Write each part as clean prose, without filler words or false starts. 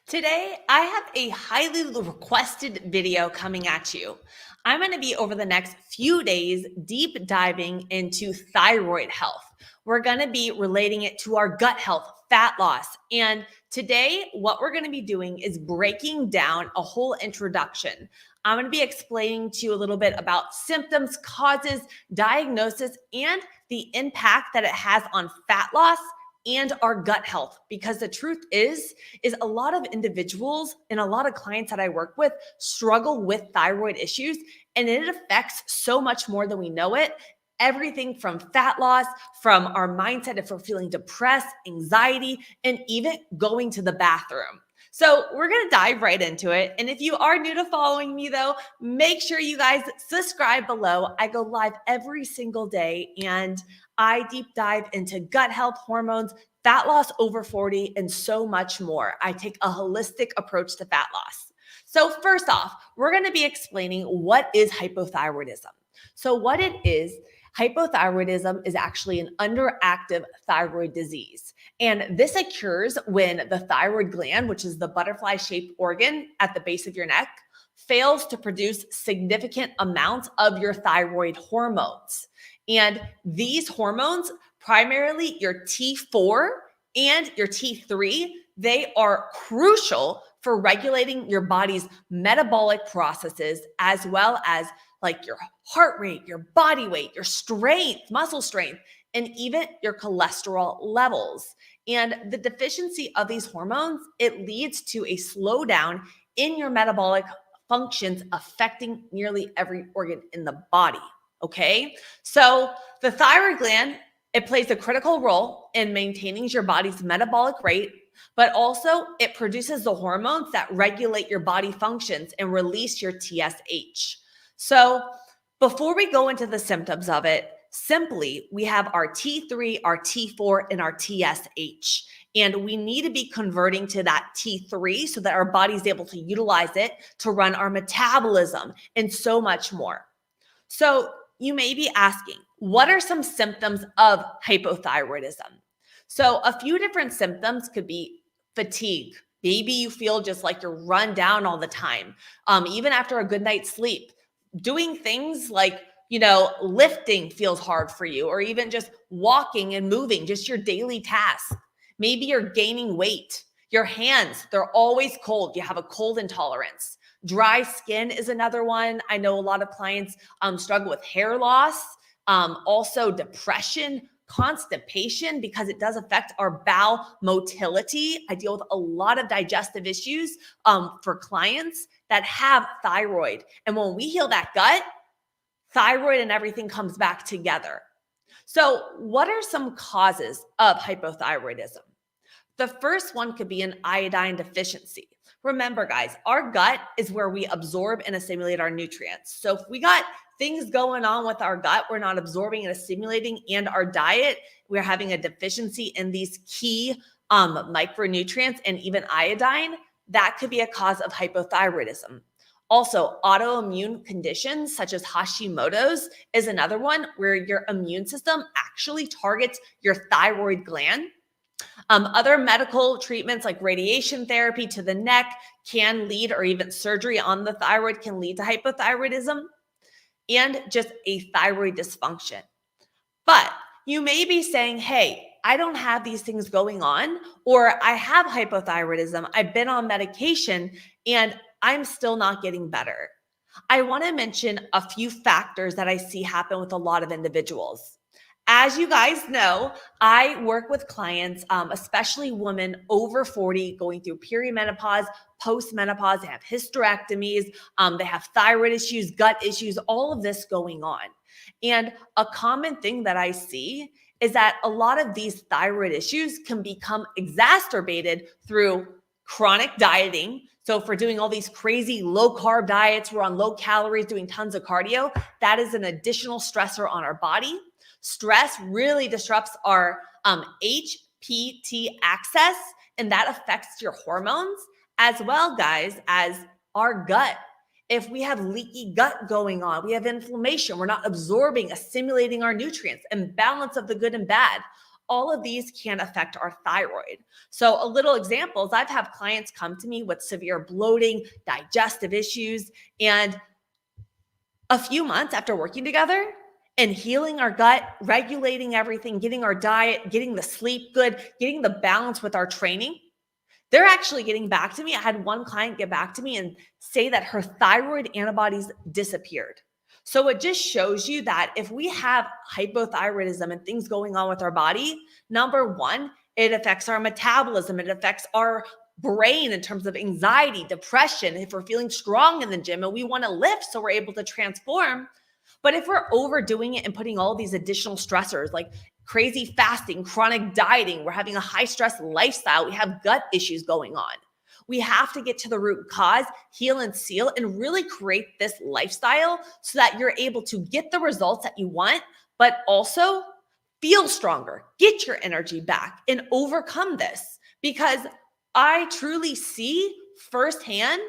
Today, I have a highly requested video coming at you. I'm going to be over the next few days deep diving into thyroid health. We're going to be relating it to our gut health, fat loss. And today, what we're going to be doing is breaking down a whole introduction. I'm going to be explaining to you a little bit about symptoms, causes, diagnosis, and the impact that it has on fat loss and our gut health. Because the truth is a lot of individuals and a lot of clients that I work with struggle with thyroid issues, and it affects so much more than we know it. Everything from fat loss, from our mindset, if we're feeling depressed, anxiety, and even going to the bathroom. So we're going to dive right into it. And if you are new to following me though, make sure you guys subscribe below. I go live every single day and I deep dive into gut health, hormones, fat loss over 40, and so much more. I take a holistic approach to fat loss. So first off, we're going to be explaining what is hypothyroidism. So what it is, hypothyroidism is actually an underactive thyroid disease. And this occurs when the thyroid gland, which is the butterfly-shaped organ at the base of your neck, fails to produce significant amounts of your thyroid hormones. And these hormones, primarily your T4 and your T3, they are crucial for regulating your body's metabolic processes, as well as like your heart rate, your body weight, your strength, muscle strength, and even your cholesterol levels. And the deficiency of these hormones, it leads to a slowdown in your metabolic functions, affecting nearly every organ in the body. Okay, so the thyroid gland, it plays a critical role in maintaining your body's metabolic rate, but also it produces the hormones that regulate your body functions and release your TSH. So before we go into the symptoms of it, simply we have our T3, our T4, and our TSH. And we need to be converting to that T3 so that our body's able to utilize it to run our metabolism and so much more. So you may be asking, what are some symptoms of hypothyroidism? So a few different symptoms could be fatigue. Maybe you feel just like you're run down all the time, even after a good night's sleep. Doing things like, lifting feels hard for you, or even just walking and moving, just your daily tasks. Maybe you're gaining weight. Your hands, they're always cold. You have a cold intolerance. Dry skin is another one. I know a lot of clients struggle with hair loss, also depression, constipation, because it does affect our bowel motility. I deal with a lot of digestive issues for clients that have thyroid. And when we heal that gut, thyroid and everything comes back together. So what are some causes of hypothyroidism? The first one could be an iodine deficiency. Remember, guys, our gut is where we absorb and assimilate our nutrients. So if we got things going on with our gut, we're not absorbing and assimilating, and our diet, we're having a deficiency in these key micronutrients and even iodine, that could be a cause of hypothyroidism. Also, autoimmune conditions such as Hashimoto's is another one where your immune system actually targets your thyroid gland. Other medical treatments like radiation therapy to the neck can lead, or even surgery on the thyroid can lead to hypothyroidism and just a thyroid dysfunction. But you may be saying, hey, I don't have these things going on, or I have hypothyroidism. I've been on medication and I'm still not getting better. I want to mention a few factors that I see happen with a lot of individuals. As you guys know, I work with clients, especially women over 40 going through perimenopause, postmenopause. They have hysterectomies, they have thyroid issues, gut issues, all of this going on. And a common thing that I see is that a lot of these thyroid issues can become exacerbated through chronic dieting. So if we're doing all these crazy low carb diets, we're on low calories, doing tons of cardio, that is an additional stressor on our body. Stress really disrupts our HPT axis, and that affects your hormones as well, guys, as our gut. If we have leaky gut going on, we have inflammation, we're not absorbing, assimilating our nutrients, imbalance of the good and bad. all of these can affect our thyroid. So a little examples, I've had clients come to me with severe bloating, digestive issues, and a few months after working together and healing our gut, regulating everything, getting our diet, getting the sleep good, getting the balance with our training, they're actually getting back to me. I had one client get back to me and say that her thyroid antibodies disappeared. So it just shows you that if we have hypothyroidism and things going on with our body, number one, it affects our metabolism. It affects our brain in terms of anxiety, depression. If we're feeling strong in the gym and we want to lift so we're able to transform. But if we're overdoing it and putting all these additional stressors like crazy fasting, chronic dieting, we're having a high stress lifestyle, we have gut issues going on. We have to get to the root cause, heal and seal, and really create this lifestyle so that you're able to get the results that you want, but also feel stronger, get your energy back, and overcome this. Because I truly see firsthand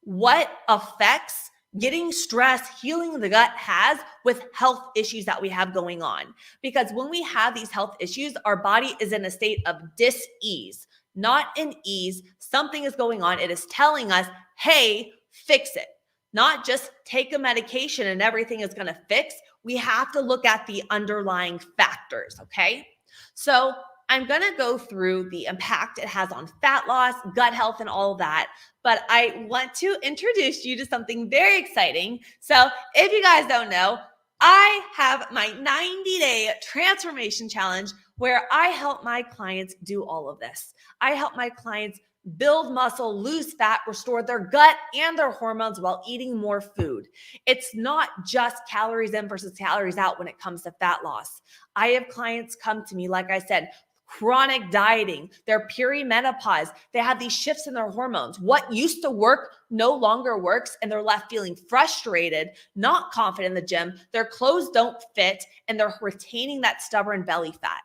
what effects getting stress, healing the gut has with health issues that we have going on. Because when we have these health issues, our body is in a state of dis-ease, not in ease. Something is going on. It is telling us, hey, fix it. Not just take a medication and everything is going to fix. We have to look at the underlying factors, okay? So I'm going to go through the impact it has on fat loss, gut health, and all of that. But I want to introduce you to something very exciting. So if you guys don't know, I have my 90-day transformation challenge where I help my clients do all of this. I help my clients build muscle, lose fat, restore their gut and their hormones while eating more food. It's not just calories in versus calories out when it comes to fat loss. I have clients come to me, like I said, chronic dieting, they're perimenopause, they have these shifts in their hormones. What used to work no longer works, and they're left feeling frustrated, not confident in the gym, their clothes don't fit, and they're retaining that stubborn belly fat.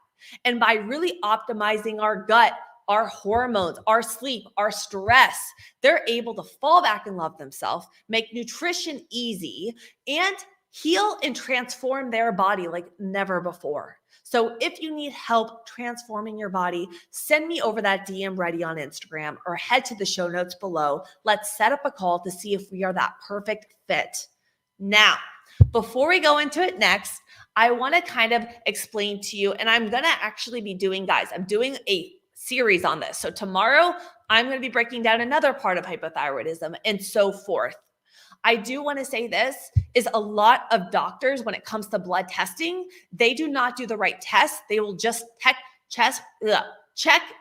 And by really optimizing our gut, our hormones, our sleep, our stress, they're able to fall back and love themselves, make nutrition easy, and heal and transform their body like never before. So if you need help transforming your body, send me over that DM ready on Instagram or head to the show notes below. Let's set up a call to see if we are that perfect fit. Now, before we go into it next, I want to kind of explain to you, and I'm going to actually be doing, guys, I'm doing a series on this. So tomorrow, I'm going to be breaking down another part of hypothyroidism and so forth. I do want to say this is a lot of doctors, when it comes to blood testing, they do not do the right test. They will just check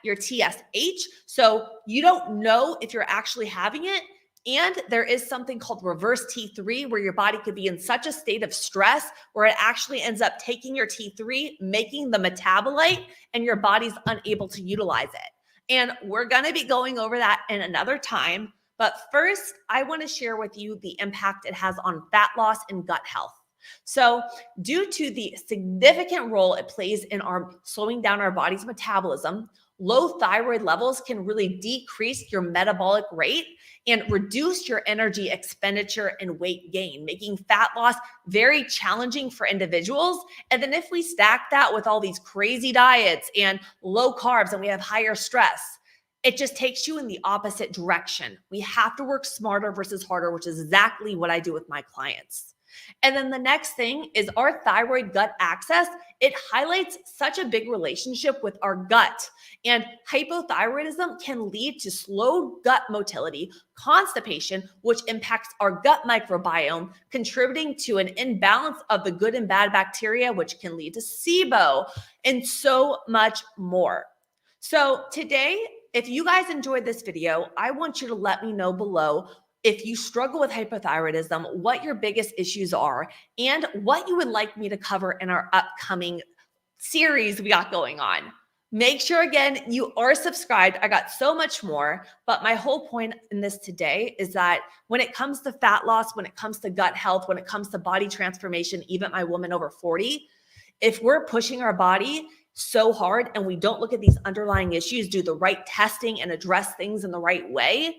your TSH. So you don't know if you're actually having it. And there is something called reverse T3 where your body could be in such a state of stress where it actually ends up taking your T3, making the metabolite, and your body's unable to utilize it. And we're going to be going over that in another time. But first, I want to share with you the impact it has on fat loss and gut health. So due to the significant role it plays in our slowing down our body's metabolism, low thyroid levels can really decrease your metabolic rate and reduce your energy expenditure and weight gain, making fat loss very challenging for individuals. And then if we stack that with all these crazy diets and low carbs and we have higher stress, it just takes you in the opposite direction. We have to work smarter versus harder, which is exactly what I do with my clients. And then the next thing is our thyroid gut axis. It highlights such a big relationship with our gut. And hypothyroidism can lead to slow gut motility, constipation, which impacts our gut microbiome, contributing to an imbalance of the good and bad bacteria, which can lead to SIBO and so much more. So today, if you guys enjoyed this video, I want you to let me know below if you struggle with hypothyroidism, what your biggest issues are, and what you would like me to cover in our upcoming series we got going on. Make sure, again, you are subscribed. I got so much more, but my whole point in this today is that when it comes to fat loss, when it comes to gut health, when it comes to body transformation, even my woman over 40, if we're pushing our body so hard and we don't look at these underlying issues, do the right testing and address things in the right way,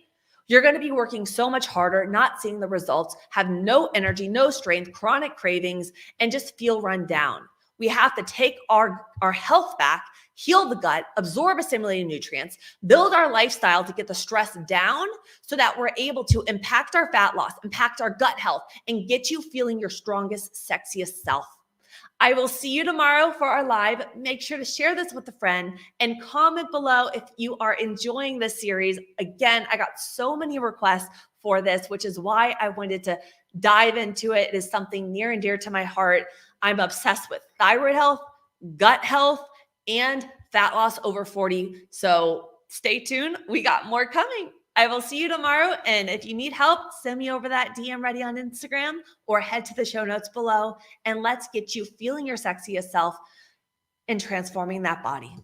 you're going to be working so much harder, not seeing the results, have no energy, no strength, chronic cravings, and just feel run down. We have to take our health back, heal the gut, absorb assimilated nutrients, build our lifestyle to get the stress down so that we're able to impact our fat loss, impact our gut health, and get you feeling your strongest, sexiest self. I will see you tomorrow for our live. Make sure to share this with a friend and comment below if you are enjoying this series. Again, I got so many requests for this, which is why I wanted to dive into it. It is something near and dear to my heart. I'm obsessed with thyroid health, gut health, and fat loss over 40. So stay tuned. We got more coming. I will see you tomorrow. And if you need help, send me over that DM ready on Instagram or head to the show notes below and let's get you feeling your sexiest self and transforming that body.